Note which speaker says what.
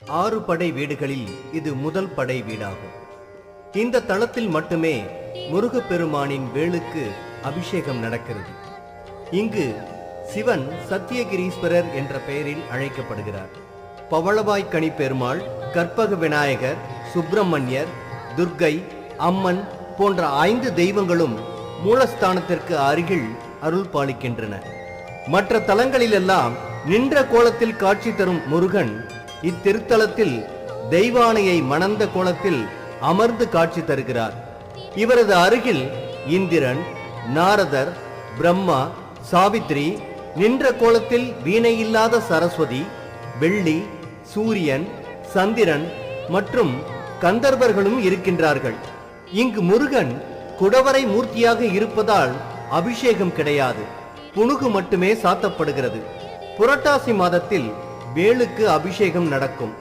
Speaker 1: 6 படை வீடுகளில் இது முதல் படை வீடாகும். இந்த தளத்தில் மட்டுமே முருகப்பெருமானின் வேலுக்கு அபிஷேகம் நடக்கிறது. இங்கு சிவன் சத்தியகிரீஸ்வரர் என்ற பெயரில் அழைக்கப்படுகிறார். பவளவாய்க்கனி பெருமாள், கற்பக விநாயகர், சுப்பிரமணியர், துர்க்கை, அம்மன் போன்ற 5 தெய்வங்களும் மூலஸ்தானத்திற்கு அருகில் அருள் பாலிக்கின்றன. மற்ற தலங்களிலெல்லாம் நின்ற கோலத்தில் காட்சி தரும் முருகன் இத்திருத்தலத்தில் தெய்வானையை மணந்த கோலத்தில் அமர்ந்து காட்சி தருகிறார். இவரது அருகில் இந்திரன், நாரதர், பிரம்மா, சாவித்ரி, நின்ற கோலத்தில் வீணை இல்லாத சரஸ்வதி, வெள்ளி, சூரியன், சந்திரன் மற்றும் கந்தர்வர்களும் இருக்கின்றார்கள். இங்கு முருகன் குடவரை மூர்த்தியாக இருப்பதால் அபிஷேகம் கிடையாது, புனுகு மட்டுமே சாத்தப்படுகிறது. புரட்டாசி மாதத்தில் வேலுக்கு அபிஷேகம் நடக்கும்.